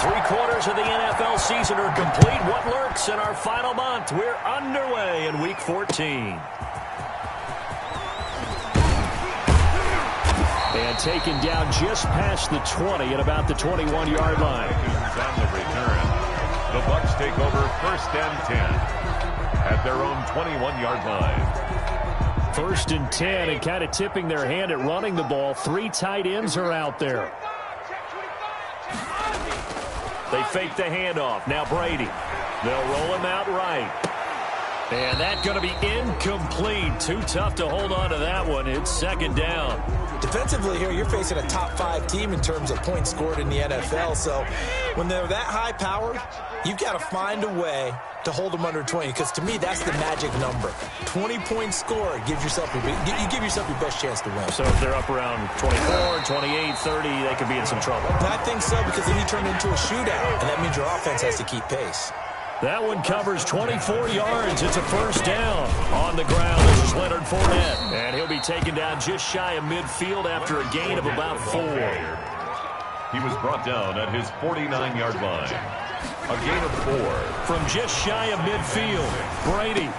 3/4 of the NFL season are complete. What lurks in our final month? We're underway in Week 14. And taken down just past the 20 at about the 21-yard line. On the return, the Bucs take over 1st and 10 at their own 21-yard line. 1st and 10, and kind of tipping their hand at running the ball. 3 tight ends are out there. They fake the handoff. Now Brady. They'll roll him out right. And that's going to be incomplete. Too tough to hold on to that one. It's 2nd down. Defensively here, you're facing a top-5 team in terms of points scored in the NFL. So when they're that high-powered, you've got to find a way to hold them under 20. Because to me, that's the magic number. 20-point score gives yourself you give yourself your best chance to win. So if they're up around 24, 28, 30, they could be in some trouble. I think so, because then you turn it into a shootout, and that means your offense has to keep pace. That one covers 24 yards. It's a 1st down. On the ground, this is Leonard Fournette. And he'll be taken down just shy of midfield after a gain of about 4. He was brought down at his 49-yard line. A gain of 4. From just shy of midfield, Brady.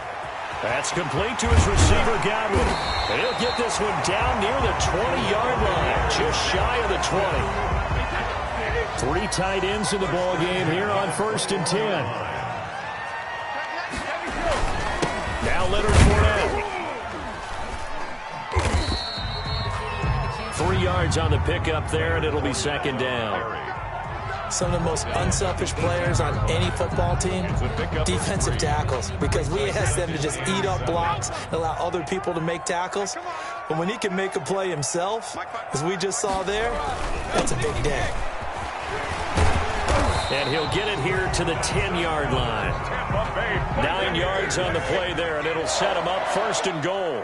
That's complete to his receiver, Godwin. And he'll get this one down near the 20-yard line, just shy of the 20. 3 tight ends in the ball game here on 1st and 10. Now Leonard Fournette. 3 yards on the pickup there, and it'll be 2nd down. Some of the most unselfish players on any football team, defensive tackles, because we ask them to just eat up blocks and allow other people to make tackles. But when he can make a play himself, as we just saw there, that's a big day. And he'll get it here to the 10-yard line. 9 yards on the play there, and it'll set him up 1st and goal.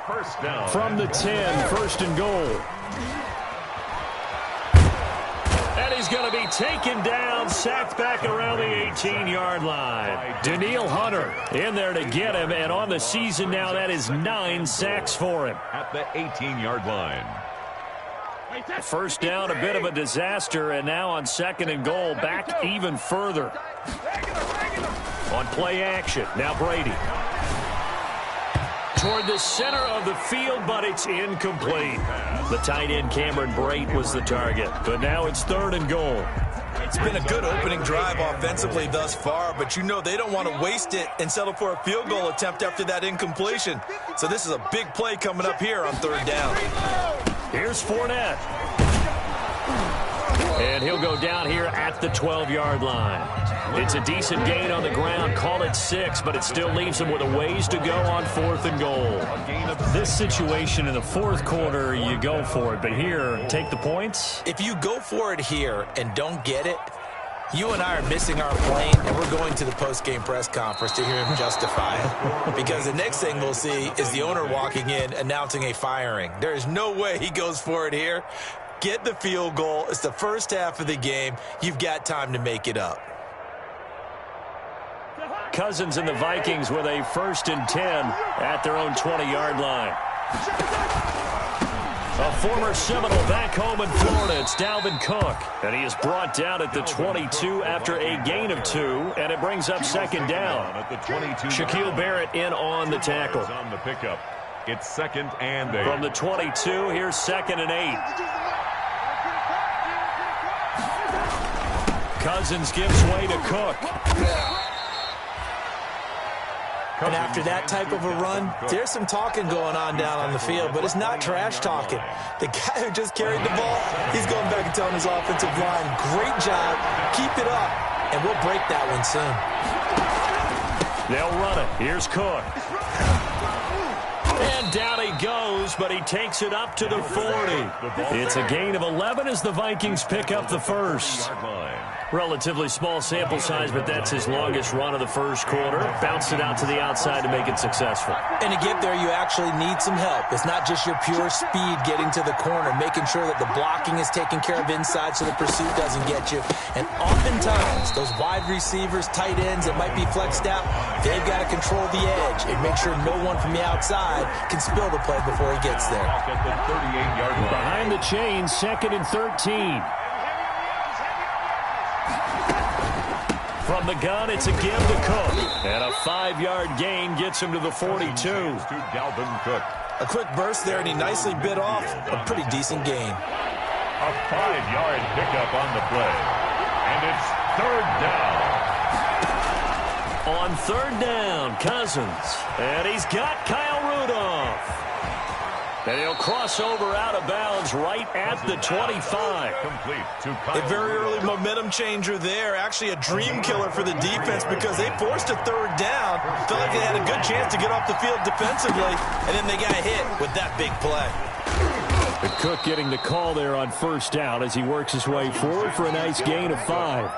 From the 10, 1st and goal. And he's going to be taken down, sacked back around the 18-yard line. Danielle Hunter in there to get him, and on the season now, that is 9 sacks for him. At the 18-yard line. 1st down, a bit of a disaster, and now on 2nd and goal, back even further. On play action, now Brady. Toward the center of the field, but it's incomplete. The tight end, Cameron Brate, was the target, but now it's 3rd and goal. It's been a good opening drive offensively thus far, but you know they don't want to waste it and settle for a field goal attempt after that incompletion. So this is a big play coming up here on 3rd down. Here's Fournette. And he'll go down here at the 12-yard line. It's a decent gain on the ground. Call it 6, but it still leaves him with a ways to go on 4th and goal. This situation in the 4th quarter, you go for it. But here, take the points. If you go for it here and don't get it, you and I are missing our plane, and we're going to the post-game press conference to hear him justify it. Because the next thing we'll see is the owner walking in announcing a firing. There is no way he goes for it here. Get the field goal. It's the first half of the game. You've got time to make it up. Cousins and the Vikings with a 1st and 10 at their own 20-yard line. A former Seminole back home in Florida. It's Dalvin Cook. And he is brought down at the 22 after a gain of 2. And it brings up 2nd down. Shaquille Barrett in on the tackle. On the pickup. It's 2nd and 8. From the 22, here's 2nd and 8. Cousins gives way to Cook. And after that type of a run, there's some talking going on down on the field, but it's not trash talking. The guy who just carried the ball, he's going back and telling his offensive line, great job, keep it up, and we'll break that one soon. They'll run it. Here's Cook. And down he goes, but he takes it up to the 40. It's a gain of 11 as the Vikings pick up the 1st. Relatively small sample size, but that's his longest run of the 1st quarter. Bounced it out to the outside to make it successful. And to get there, you actually need some help. It's not just your pure speed getting to the corner, making sure that the blocking is taken care of inside so the pursuit doesn't get you. And oftentimes, those wide receivers, tight ends that might be flexed out, they've got to control the edge and make sure no one from the outside can spill the play before he gets there. Behind the chain, 2nd and 13. From the gun, it's a give to Cook. And a 5-yard gain gets him to the 42. To Dalvin Cook. A quick burst there, and he nicely bit off a pretty decent gain. A 5-yard pickup on the play. And it's third down. On third down, Cousins. And he's got Kyle Rudolph. And he'll cross over out of bounds right at the 25. Complete to Kyle A very early momentum changer there. Actually a dream killer for the defense because they forced a third down. Felt like they had a good chance to get off the field defensively, and then they got hit with that big play. The Cook getting the call there on first down as he works his way forward for a nice gain of 5.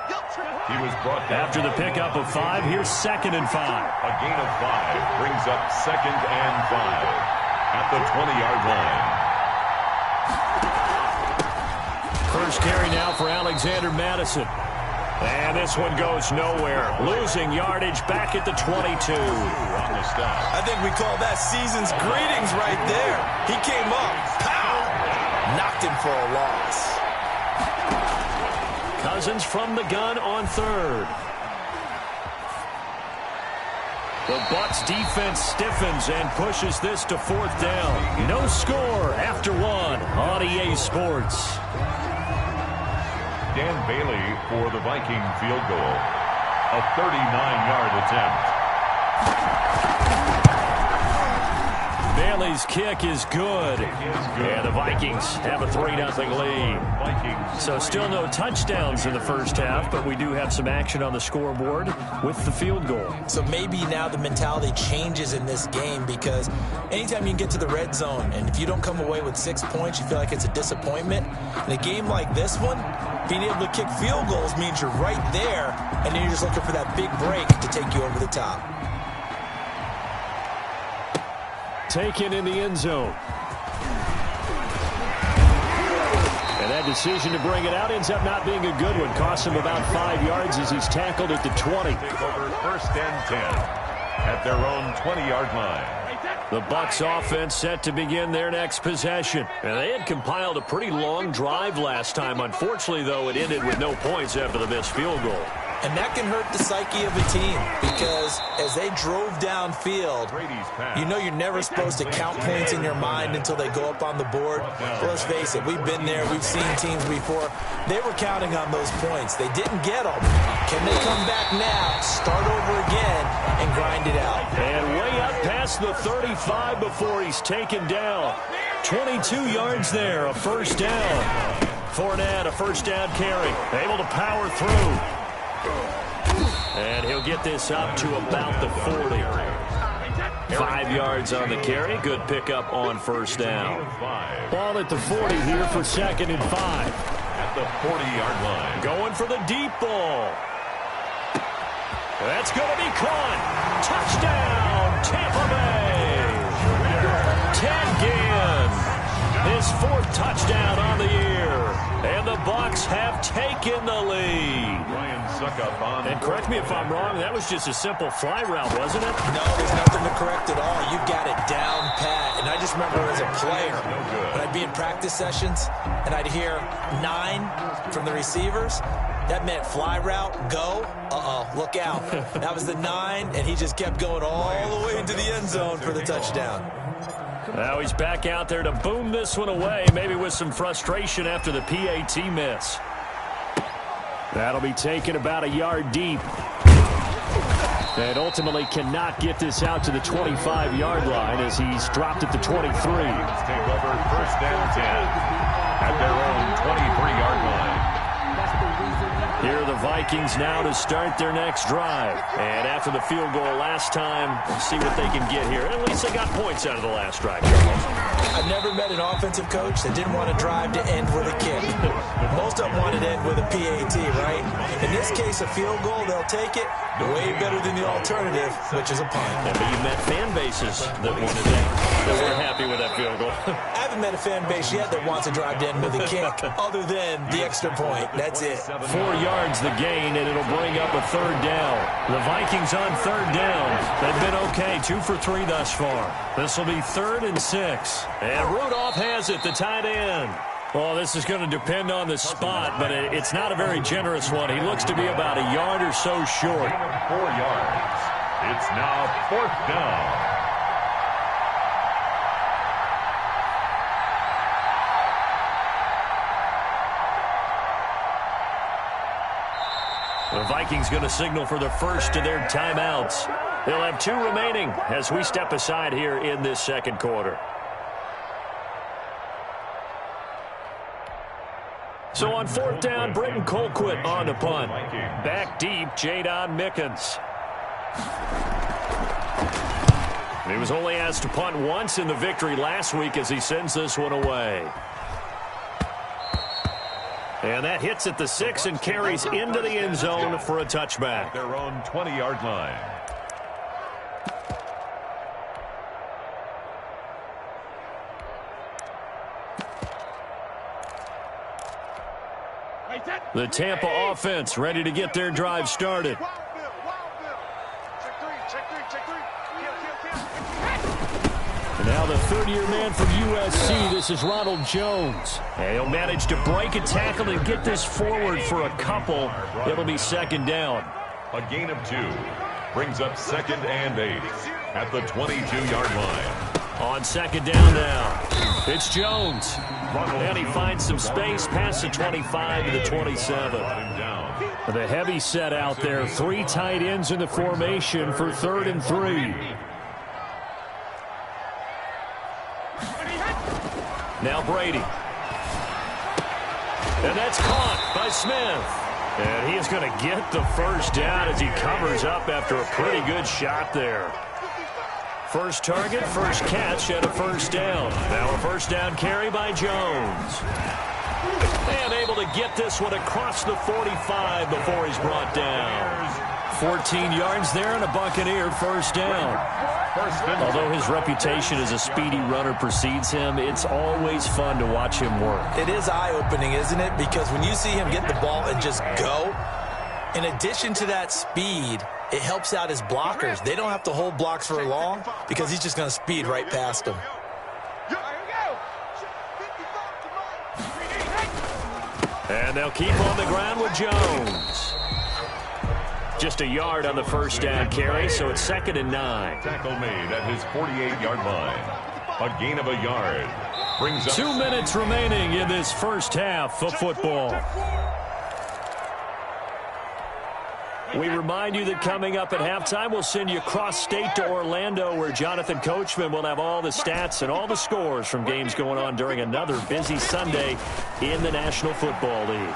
He was brought down. After the pickup of 5, here's 2nd and 5. A gain of 5 brings up 2nd and 5 at the 20-yard line. First carry now for Alexander Madison. And this one goes nowhere. Losing yardage back at the 22. On the stop. I think we call that season's greetings right there. He came up, pow, knocked him for a loss. Cousins from the gun on third. The Bucs defense stiffens and pushes this to 4th down. No score after 1 on EA Sports. Dan Bailey for the Viking field goal. A 39-yard attempt. Bailey's kick is good. And the Vikings have a 3-0 lead. So still no touchdowns in the first half, but we do have some action on the scoreboard with the field goal. So maybe now the mentality changes in this game because anytime you can get to the red zone and if you don't come away with 6 points, you feel like it's a disappointment. In a game like this one, being able to kick field goals means you're right there, and then you're just looking for that big break to take you over the top. Taken in the end zone. And that decision to bring it out ends up not being a good one. Costs him about 5 yards as he's tackled at the 20. Take over 1st and 10 at their own 20-yard line. The Bucs offense set to begin their next possession. And they had compiled a pretty long drive last time. Unfortunately, though, it ended with no points after the missed field goal. And that can hurt the psyche of a team because as they drove downfield, you know you're never supposed to count points in your mind until they go up on the board. Well, let's face it, we've been there. We've seen teams before. They were counting on those points. They didn't get them. Can they come back now, start over again, and grind it out? And way up past the 35 before he's taken down. 22 yards there, a first down. Fournette, a first down carry. Able to power through. And he'll get this up to about the 40. 5 yards on the carry. Good pickup on first down. Ball at the 40 here for 2nd and 5. At the 40-yard line. Going for the deep ball. That's going to be caught. Touchdown, Tampa Bay. Ted Ginn. His 4th touchdown on the year. And the Bucs have taken the lead. And correct me if I'm wrong, that was just a simple fly route, wasn't it? No, there's nothing to correct at all. You got it down pat. And I just remember as a player, when I'd be in practice sessions, and I'd hear 9 from the receivers, that meant fly route, go, look out. That was the 9, and he just kept going all the way into the end zone for the touchdown. Now he's back out there to boom this one away, maybe with some frustration after the PAT miss. That'll be taken about a yard deep. And ultimately cannot get this out to the 25-yard line as he's dropped at the 23. Take over 1st and 10 at their own 23-yard line. Here are the Vikings now to start their next drive. And after the field goal last time, we'll see what they can get here. At least they got points out of the last drive, Charles. I've never met an offensive coach that didn't want a drive to end with a kick. Most of them wanted to end with a PAT, right? In this case, a field goal, they'll take it way better than the alternative, which is a punt. Yeah, but you've met fan bases that wanted that weren't happy with that field goal. I haven't met a fan base yet that wants a drive to end with a kick, other than the extra point. That's it. 4 yards the gain, and it'll bring up a third down. The Vikings on third down. They've been okay, 2 for 3 thus far. This will be 3rd and 6. And Rudolph has it, the tight end. Well, this is going to depend on the spot, but it's not a very generous one. He looks to be about a yard or so short. 4 yards. It's now 4th down. The Vikings going to signal for the first of their timeouts. They'll have 2 remaining as we step aside here in this second quarter. So on 4th down, Britton Colquitt on the punt. Back deep, Jadon Mickens. He was only asked to punt once in the victory last week as he sends this one away. And that hits at the 6 and carries into the end zone for a touchback. Their own 20-yard line. The Tampa offense ready to get their drive started. And now the third-year man from USC, this is Ronald Jones. And he'll manage to break a tackle and get this forward for a couple. It'll be 2nd down. A gain of 2 brings up 2nd and 8 at the 22-yard line. On 2nd down now, it's Jones. And he finds some space past the 25 to the 27. The heavy set out there. 3 tight ends in the formation for 3rd and 3. Now Brady. And that's caught by Smith. And he is going to get the first down as he covers up after a pretty good shot there. First target, first catch, and a first down. Now a first down carry by Jones. And able to get this one across the 45 before he's brought down. 14 yards there and a Buccaneer first down. Although his reputation as a speedy runner precedes him, it's always fun to watch him work. It is eye-opening, isn't it? Because when you see him get the ball and just go, in addition to that speed, it helps out his blockers. They don't have to hold blocks for long because he's just going to speed right past them. And they'll keep on the ground with Jones. Just a yard on the first down carry, so it's 2nd and 9. Tackle made at his 48-yard line. A gain of a yard. Brings up 2 minutes remaining in this first half of football. We remind you that coming up at halftime, we'll send you cross-state to Orlando, where Jonathan Coachman will have all the stats and all the scores from games going on during another busy Sunday in the National Football League.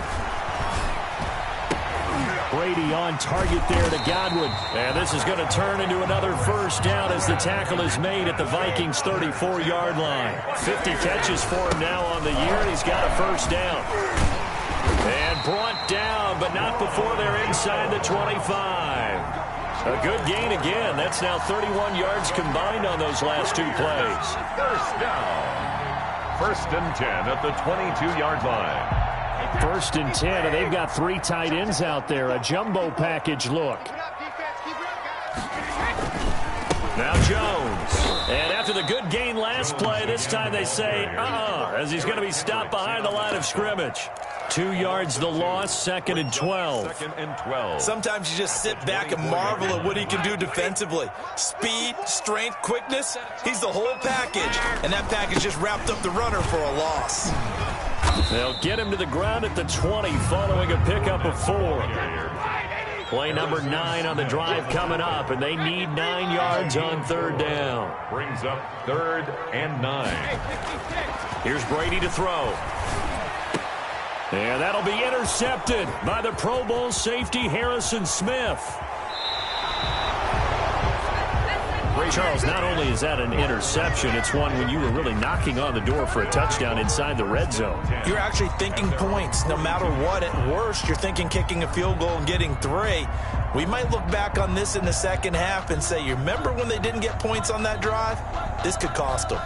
Brady on target there to Godwin. And this is going to turn into another first down as the tackle is made at the Vikings' 34-yard line. 50 catches for him now on the year, and he's got a first down. And brought down, but not before they're inside the 25. A good gain again. That's now 31 yards combined on those last 2 plays. First down. 1st and 10 at the 22-yard line. 1st and 10, and they've got 3 tight ends out there. A jumbo package look. Now Jones. And after the good gain last play, this time they say, as he's going to be stopped behind the line of scrimmage. 2 yards the loss, 2nd and 12. 2nd and 12. Sometimes you just sit back and marvel at what he can do defensively. Speed, strength, quickness, he's the whole package. And that package just wrapped up the runner for a loss. They'll get him to the ground at the 20 following a pickup of 4. Play number 9 on the drive coming up, and they need 9 yards on 3rd down. Brings up 3rd and 9. Here's Brady to throw. And that'll be intercepted by the Pro Bowl safety Harrison Smith. Ray Charles, not only is that an interception, it's one when you were really knocking on the door for a touchdown inside the red zone. You're actually thinking points. No matter what, at worst, you're thinking kicking a field goal and getting 3. We might look back on this in the second half and say, you remember when they didn't get points on that drive? This could cost them.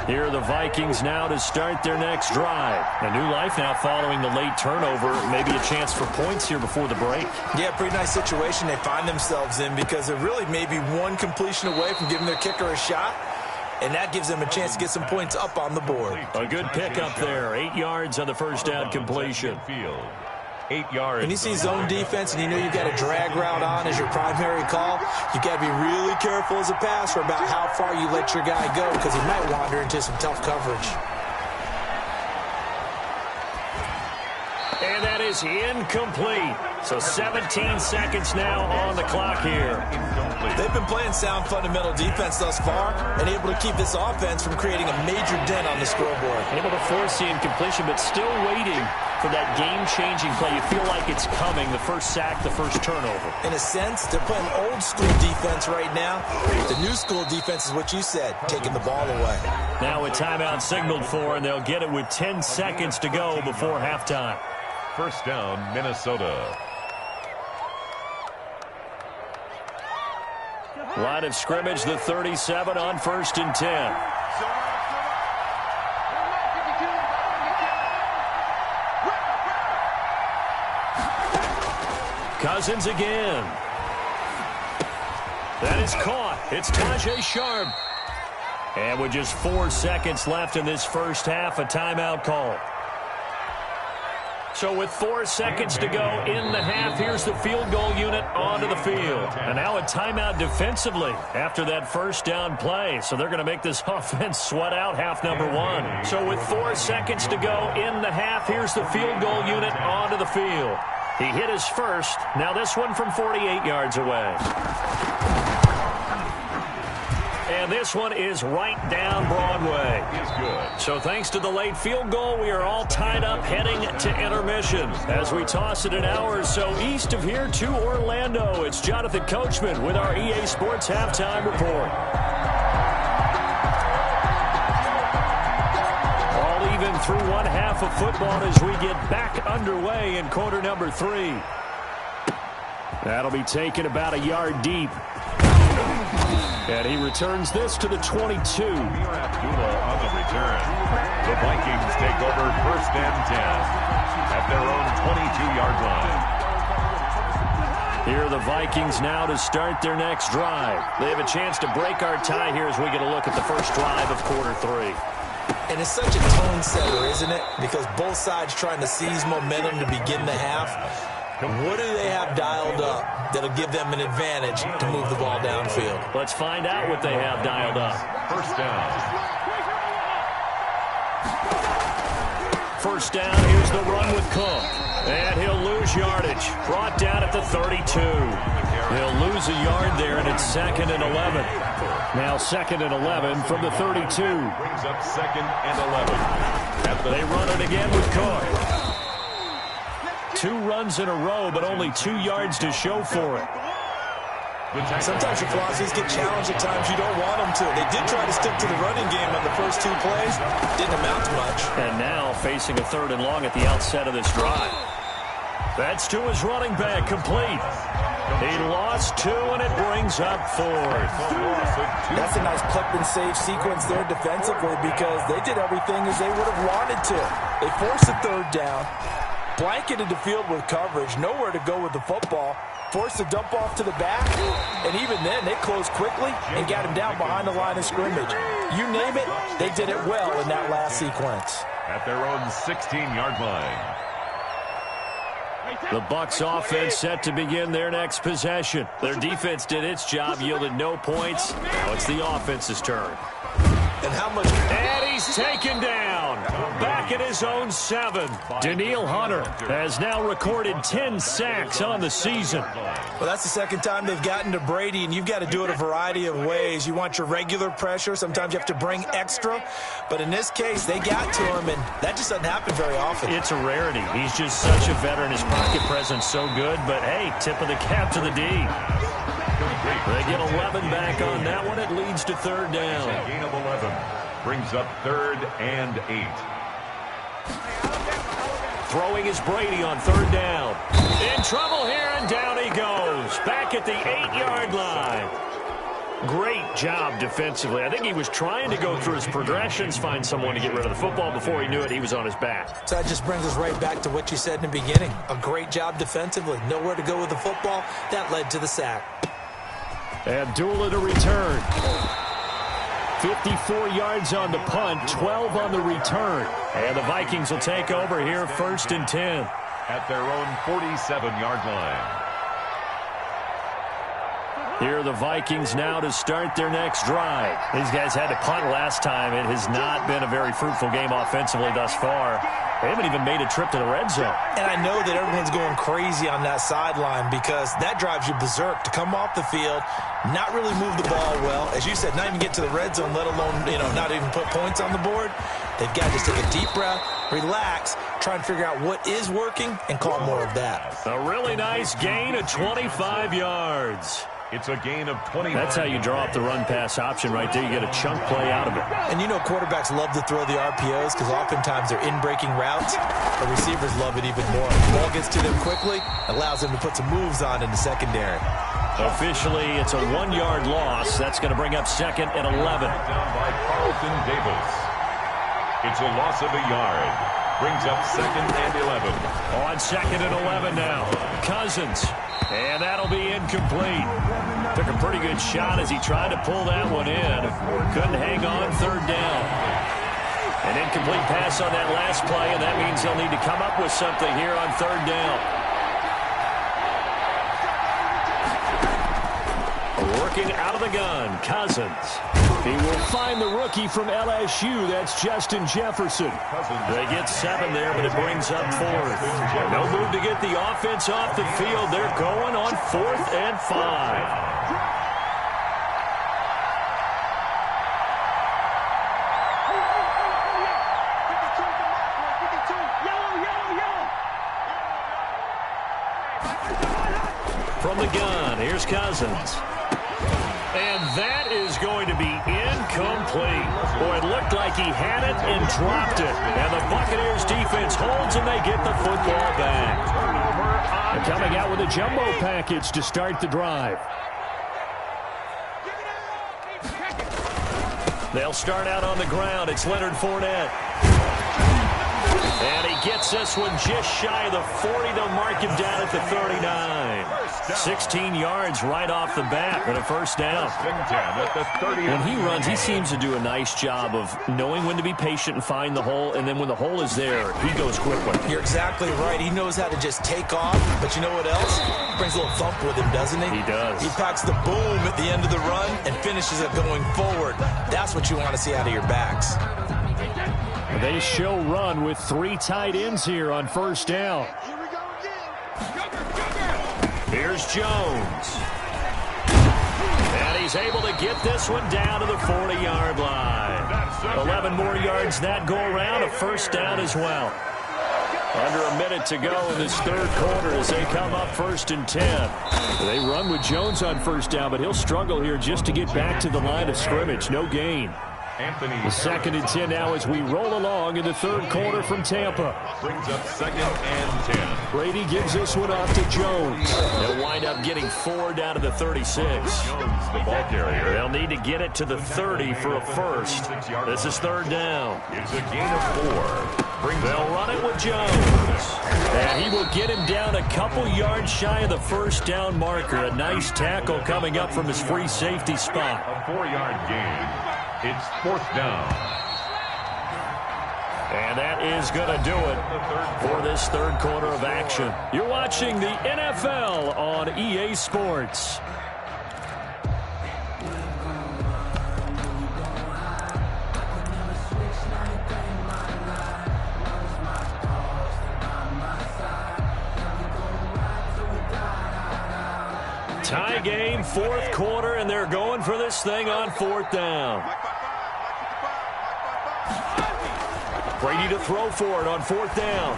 Here are the Vikings now to start their next drive. A new life now following the late turnover. Maybe a chance for points here before the break. Yeah, pretty nice situation they find themselves in because they're really maybe one completion away from giving their kicker a shot. and that gives them a chance to get some points up on the board. A good pickup there. 8 yards on the first down completion. 8 yards. When you see zone defense and you know you've got a drag route on as your primary call, you've got to be really careful as a passer about how far you let your guy go because he might wander into some tough coverage. And that is incomplete. So 17 seconds now on the clock here. They've been playing sound fundamental defense thus far and able to keep this offense from creating a major dent on the scoreboard. Able to force the incompletion, but still waiting for that game-changing play. You feel like it's coming, the first sack, the first turnover. In a sense, they're playing old-school defense right now. The new-school defense is what you said, taking the ball away. Now a timeout signaled for, and they'll get it with 10 seconds to go before halftime. First down, Minnesota. Line of scrimmage, the 37 on 1st and 10. Cousins again. That is caught. It's Tajay Sharp. And with just 4 seconds left in this first half, a timeout call. So with 4 seconds to go in the half, here's the field goal unit onto the field. And now a timeout defensively after that first down play. So they're going to make this offense sweat out half number 1. So with 4 seconds to go in the half, here's the field goal unit onto the field. He hit his first. Now this one from 48 yards away. And this one is right down Broadway. Is good. So thanks to the late field goal, we are all tied up heading to intermission. As we toss it an hour or so east of here to Orlando, it's Jonathan Coachman with our EA Sports Halftime Report. All even through one half of football as we get back underway in quarter number 3. That'll be taken about a yard deep. And he returns this to the 22. Abdullah on the return. The Vikings take over 1st and 10 at their own 22-yard line. Here are the Vikings now to start their next drive. They have a chance to break our tie here as we get a look at the first drive of quarter 3. And it's such a tone setter, isn't it? Because both sides trying to seize momentum to begin the half. What do they have dialed up that'll give them an advantage to move the ball downfield? Let's find out what they have dialed up. First down. First down, here's the run with Cook. And he'll lose yardage. Brought down at the 32. He'll lose a yard there, and it's 2nd and 11. Now 2nd and 11 from the 32. Brings up 2nd and 11. They run it again with Cook. 2 runs in a row, but only 2 yards to show for it. Sometimes your philosophies get challenged at times you don't want them to. They did try to stick to the running game on the first 2 plays. Didn't amount to much. And now facing a 3rd and long at the outset of this drive. That's to his running back, complete. He lost 2, and it brings up 4th. That's a nice clip and save sequence there defensively because they did everything as they would have wanted to. They forced a 3rd down. Blanketed the field with coverage, nowhere to go with the football, forced a dump off to the back, and even then they closed quickly and got him down behind the line of scrimmage. You name it, they did it well in that last sequence. At their own 16-yard line. The Bucs offense set to begin their next possession. Their defense did its job, yielded no points. Now it's the offense's turn. And how much... And he's taken down. Back at his own 7. Danielle Hunter has now recorded 10 sacks on the season. Well, that's the second time they've gotten to Brady, and you've got to do it a variety of ways. You want your regular pressure. Sometimes you have to bring extra. But in this case, they got to him, and that just doesn't happen very often. It's a rarity. He's just such a veteran. His pocket presence so good. But, hey, tip of the cap to the D. They get 11 back on that one. It leads to 3rd down. A gain of 11 brings up 3rd and 8. Throwing is Brady on 3rd down. In trouble here, and down he goes. Back at the 8-yard line. Great job defensively. I think he was trying to go through his progressions, find someone to get rid of the football. Before he knew it, he was on his back. So that just brings us right back to what you said in the beginning. A great job defensively. Nowhere to go with the football. That led to the sack. Abdullah to return. 54 yards on the punt, 12 on the return. And the Vikings will take over here 1st and 10. At their own 47-yard line. Here are the Vikings now to start their next drive. These guys had to punt last time. It has not been a very fruitful game offensively thus far. They haven't even made a trip to the red zone. And I know that everyone's going crazy on that sideline because that drives you berserk to come off the field, not really move the ball well. As you said, not even get to the red zone, let alone, not even put points on the board. They've got to just take a deep breath, relax, try and figure out what is working, and call more of that. A really nice gain of 25 yards. It's a gain of 20. That's how you draw up the run-pass option right there. You get a chunk play out of it. And quarterbacks love to throw the RPOs because oftentimes they're in-breaking routes. The receivers love it even more. The ball gets to them quickly, allows them to put some moves on in the secondary. Officially, it's a 1-yard loss. That's going to bring up 2nd and 11. Down by Carlton Davis. It's a loss of a yard. Brings up 2nd and 11. On 2nd and 11 now. Cousins. And that'll be incomplete. Took a pretty good shot as he tried to pull that one in. Couldn't hang on 3rd down. An incomplete pass on that last play, and that means they'll need to come up with something here on 3rd down. Working out of the gun, Cousins. He will find the rookie from LSU. That's Justin Jefferson. They get 7 there, but it brings up 4th. No move to get the offense off the field. They're going on 4th and 5. From the gun, here's Cousins. And that is going to be incomplete. Boy, it looked like he had it and dropped it. And the Buccaneers defense holds and they get the football back. They're coming out with a jumbo package to start the drive. They'll start out on the ground. It's Leonard Fournette. And he gets this one just shy of the 40. They'll mark him down at the 39. 16 yards right off the bat with a 1st down. When he runs, he seems to do a nice job of knowing when to be patient and find the hole, and then when the hole is there, he goes quickly. You're exactly right. He knows how to just take off, but you know what else? He brings a little thump with him, doesn't he? He does. He packs the boom at the end of the run and finishes it going forward. That's what you want to see out of your backs. They show run with 3 tight ends here on 1st down. Here's Jones. And he's able to get this one down to the 40-yard line. 11 more yards that go around, a 1st down as well. Under a minute to go in this 3rd quarter as they come up 1st and 10. They run with Jones on 1st down, but he'll struggle here just to get back to the line of scrimmage. No gain. The 2nd and 10 now as we roll along in the 3rd quarter from Tampa. Brings up 2nd and 10. Brady gives this one off to Jones. They'll wind up getting 4 down to the 36. Jones, the ball carrier. They'll need to get it to the 30 for a 1st. This is 3rd down. It's a gain of 4. They'll run it with Jones. And he will get him down a couple yards shy of the 1st down marker. A nice tackle coming up from his free safety spot. A 4-yard gain. It's 4th down. And that is going to do it for this 3rd quarter of action. You're watching the NFL on EA Sports. Tie game, 4th quarter, and they're going for this thing on 4th down. Brady to throw for it on 4th down.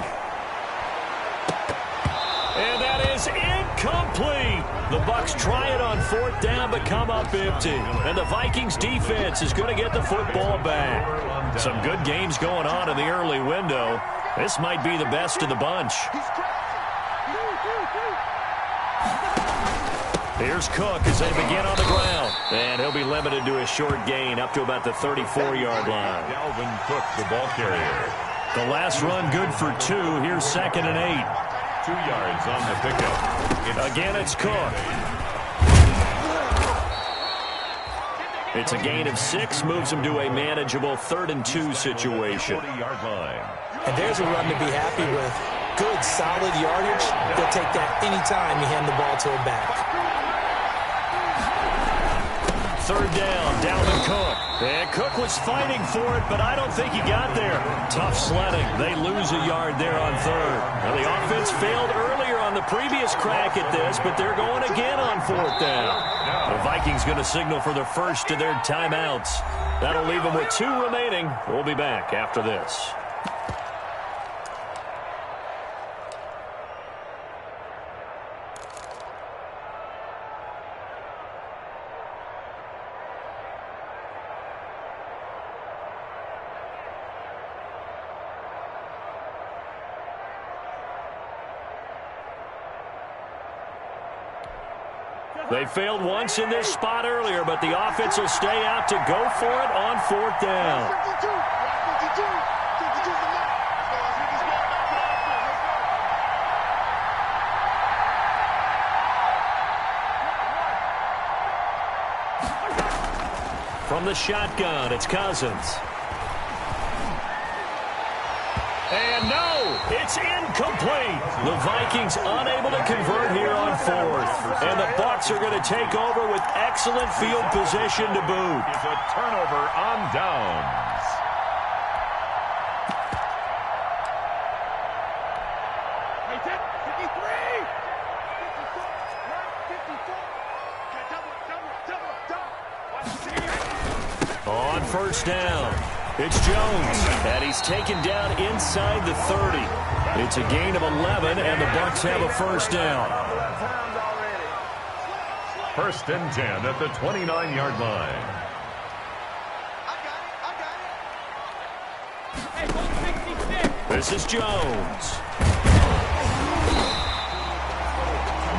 And that is incomplete. The Bucs try it on 4th down, but come up empty. And the Vikings defense is going to get the football back. Some good games going on in the early window. This might be the best of the bunch. Here's Cook as they begin on the ground. And he'll be limited to a short gain up to about the 34-yard line. Dalvin Cook, the ball carrier. The last run good for 2. Here's 2nd and 8. 2 yards on the pickup. Again, it's Cook. It's a gain of 6, moves them to a manageable 3rd and 2 situation. 40-yard line. And there's a run to be happy with. Good, solid yardage. They'll take that anytime you hand the ball to a back. 3rd down, Dalvin Cook. And Cook was fighting for it, but I don't think he got there. Tough sledding. They lose a yard there on 3rd. Now, the offense failed earlier on the previous crack at this, but they're going again on 4th down. The Vikings going to signal for the first of their timeouts. That'll leave them with 2 remaining. We'll be back after this. They failed once in this spot earlier, but the offense will stay out to go for it on 4th down. From the shotgun, it's Cousins. And no, it's incomplete. The Vikings unable to convert here on 4th. And the Bucs are going to take over with excellent field position to boot. It's a turnover on downs. On 1st down, it's Jones, and he's taken down inside the 30. It's a gain of 11, and the Bucs have a 1st down. 1st and 10 at the 29-yard line. This is Jones.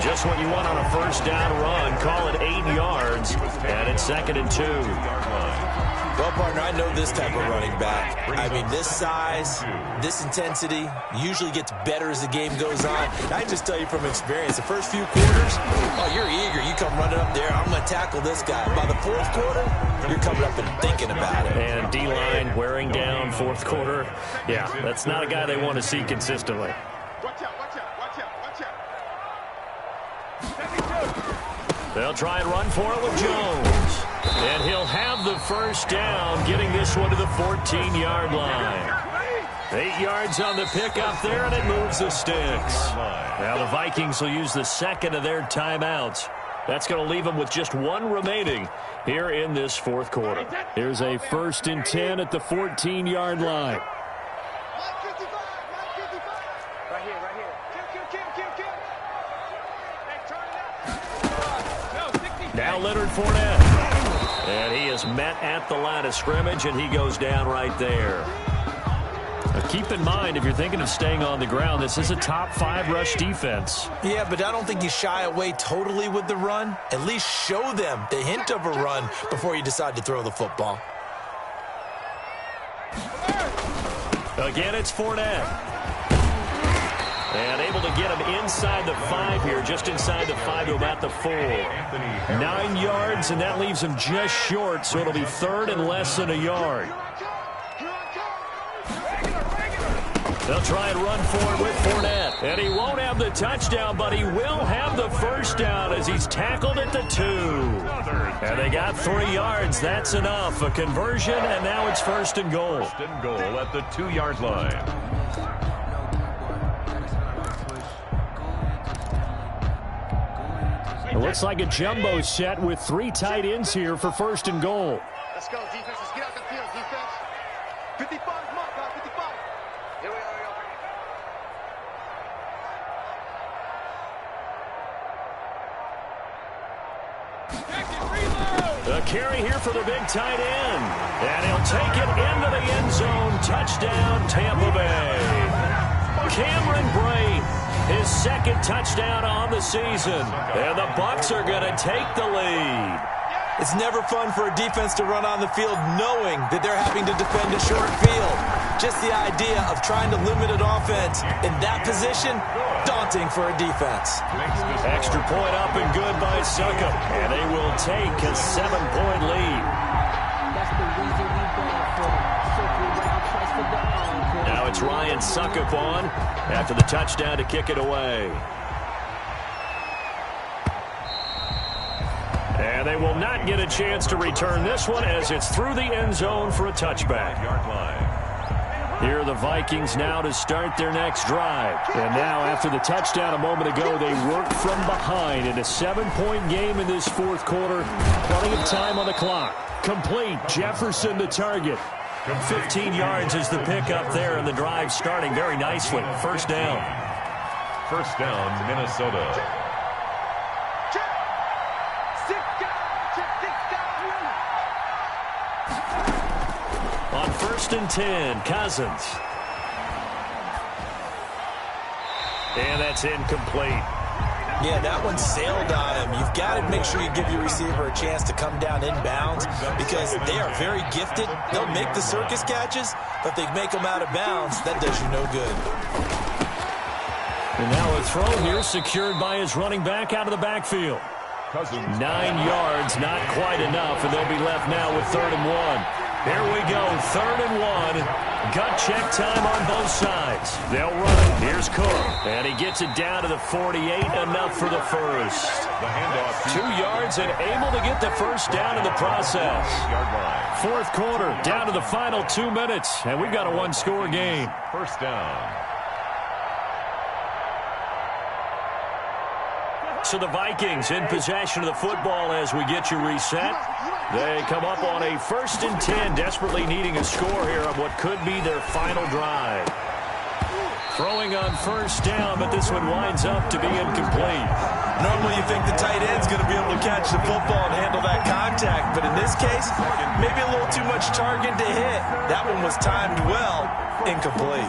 Just what you want on a 1st down run. Call it 8 yards, and it's 2nd and 2. Well, partner, I know this type of running back. I mean, this size, this intensity usually gets better as the game goes on. And I can just tell you from experience, the first few quarters, oh, you're eager. You come running up there, I'm going to tackle this guy. By the 4th quarter, you're coming up and thinking about it. And D-line wearing down 4th quarter. Yeah, that's not a guy they want to see consistently. Watch out, watch out, watch out, watch out. They'll try and run for it with Jones. And he'll have the 1st down, getting this one to the 14-yard line. 8 yards on the pickup there, and it moves the sticks. Now the Vikings will use the 2nd of their timeouts. That's going to leave them with just 1 remaining here in this 4th quarter. Here's a 1st and 10 at the 14-yard line. Right here, right here. Kill. Now Leonard Fournette. And he is met at the line of scrimmage, and he goes down right there. Now keep in mind, if you're thinking of staying on the ground, this is a top 5 rush defense. Yeah, but I don't think you shy away totally with the run. At least show them the hint of a run before you decide to throw the football. Again, it's Fournette. And able to get him inside the 5 here, just inside the 5 to about the 4. 9 yards, and that leaves him just short, so it'll be 3rd and less than a yard. They'll try and run for it with Fournette. And he won't have the touchdown, but he will have the 1st down as he's tackled at the 2. And they got 3 yards. That's enough. A conversion, and now it's 1st and goal. 1st and goal at the 2-yard line. It looks like a jumbo set with 3 tight ends here for 1st and goal. Let's go, defense. Let's get out the field, defense. 55, come on, guys, 55. Here we go. A carry here for the big tight end. And he'll take it into the end zone. Touchdown, Tampa Bay. Cameron Brate, his 2nd touchdown on the season. And the Bucs are going to take the lead. It's never fun for a defense to run on the field knowing that they're having to defend a short field. Just the idea of trying to limit an offense in that position, daunting for a defense. Extra point up and good by Succop. And they will take a 7-point lead. Now it's Ryan Succop on after the touchdown to kick it away. And they will not get a chance to return this one as it's through the end zone for a touchback. Here are the Vikings now to start their next drive. And now after the touchdown a moment ago, they work from behind in a 7-point game in this fourth quarter. Plenty of time on the clock. Complete. Jefferson the target. 15 yards is the pickup there, and the drive starting very nicely. First down. First down, Minnesota. On 1st and 10, Cousins. And that's incomplete. Yeah, that one sailed on him. You've got to make sure you give your receiver a chance to come down inbounds because they are very gifted. They'll make the circus catches, but if they make them out of bounds, that does you no good. And now a throw here secured by his running back out of the backfield. 9 yards, not quite enough, and they'll be left now with 3rd and 1. Here we go, 3rd and 1. Gut check time on both sides. They'll run it. Here's Cook. And he gets it down to the 48, enough for the first. The handoff. 2 yards and able to get the first down in the process. Fourth quarter, down to the final 2 minutes, and we've got a one-score game. First down. So the Vikings in possession of the football as we get you reset. They come up on a 1st and 10, desperately needing a score here on what could be their final drive. Throwing on 1st down, but this one winds up to be incomplete. Normally you think the tight end's going to be able to catch the football and handle that contact, but in this case, maybe a little too much target to hit. That one was timed well, incomplete.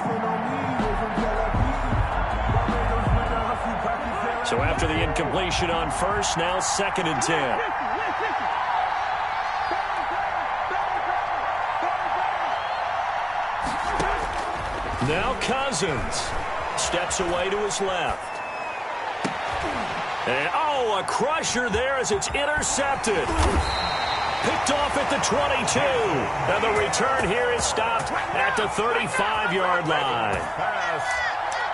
So after the incompletion on 1st, now 2nd and 10. Now Cousins steps away to his left. And, a crusher there as it's intercepted. Picked off at the 22. And the return here is stopped at the 35-yard line.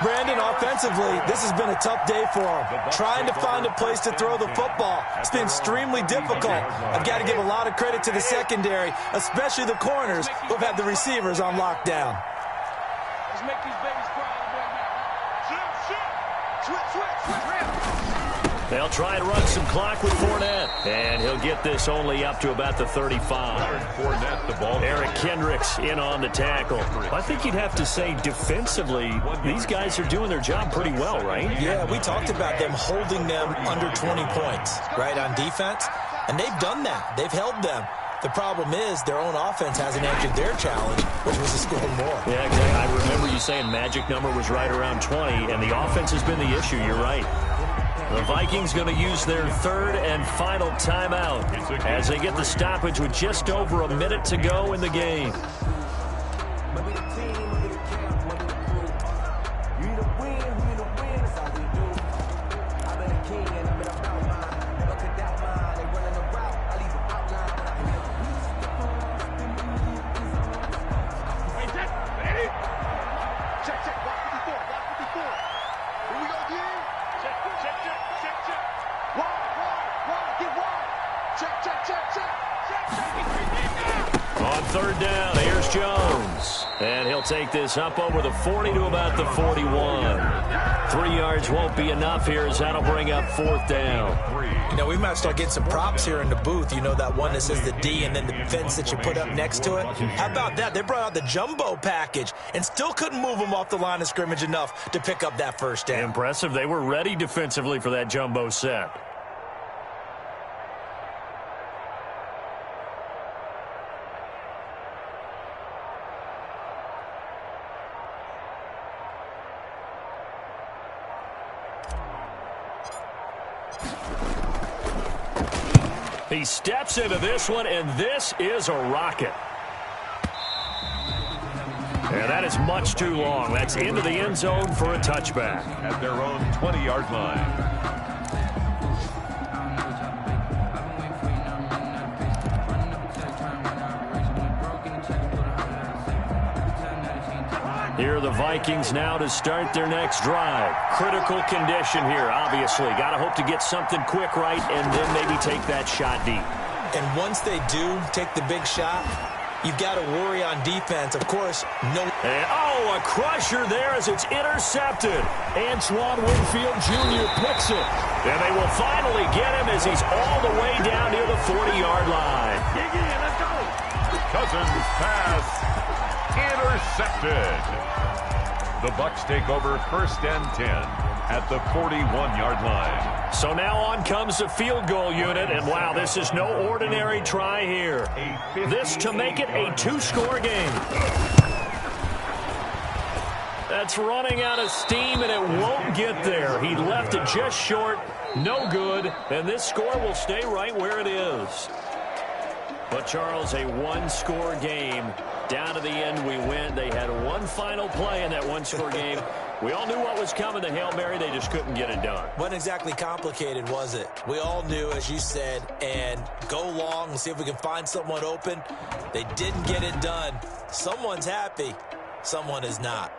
Brandon, offensively, this has been a tough day for him. Trying to find a place to throw the football. It's been extremely difficult. I've got to give a lot of credit to the secondary, especially the corners who have had the receivers on lockdown. Let's make these babies cry. They'll try and run some clock with Fournette. And he'll get this only up to about the 35. Fournette, the ball. Eric Kendricks in on the tackle. I think you'd have to say defensively, these guys are doing their job pretty well, right? Yeah, we talked about them holding them under 20 points, right, on defense. And they've done that. They've held them. The problem is their own offense hasn't answered their challenge, which was to score more. Yeah, exactly. I remember you saying magic number was right around 20, and the offense has been the issue. You're right. The Vikings going to use their 3rd and final timeout as they get the stoppage with just over a minute to go in the game. On 3rd down, here's Jones. And he'll take this up over the 40 to about the 41. 3 yards won't be enough here as that'll bring up 4th down. You know, we might start getting some props here in the booth. You know, that one that says the D and then the fence that you put up next to it. How about that? They brought out the jumbo package and still couldn't move them off the line of scrimmage enough to pick up that 1st down. Impressive. They were ready defensively for that jumbo set. He steps into this one, and this is a rocket. And that is much too long. That's into the end zone for a touchback. At their own 20-yard line. Here are the Vikings now to start their next drive. Critical condition here, obviously. Got to hope to get something quick right and then maybe take that shot deep. And once they do take the big shot, you've got to worry on defense. Of course, no. And, a crusher there as it's intercepted. Antoine Winfield Jr. picks it. And they will finally get him as he's all the way down near the 40-yard line. Let's go. Cousins pass intercepted. The Bucs take over first and 10 at the 41-yard line. So now on comes the field goal unit, and wow, this is no ordinary try here. This to make it a two-score game. That's running out of steam, and it won't get there. He left it just short, no good, and this score will stay right where it is. But, Charles, a one-score game. Down to the end we went. They had one final play in that one-score game. We all knew what was coming, the Hail Mary. They just couldn't get it done. Wasn't exactly complicated, was it? We all knew, as you said, and go long and see if we can find someone open. They didn't get it done. Someone's happy. Someone is not.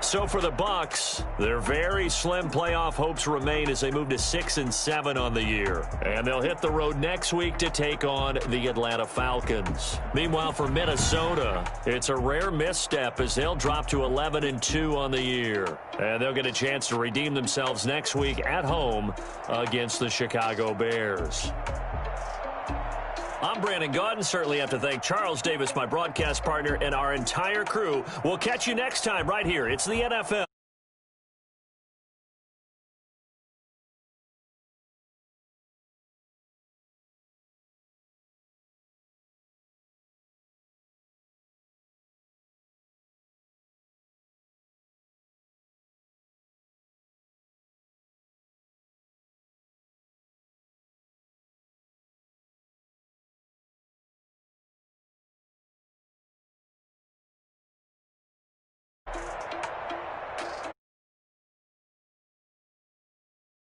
So for the Bucs, their very slim playoff hopes remain as they move to 6-7 on the year. And they'll hit the road next week to take on the Atlanta Falcons. Meanwhile, for Minnesota, it's a rare misstep as they'll drop to 11-2 on the year. And they'll get a chance to redeem themselves next week at home against the Chicago Bears. I'm Brandon Gaudin. Certainly have to thank Charles Davis, my broadcast partner, and our entire crew. We'll catch you next time right here. It's the NFL.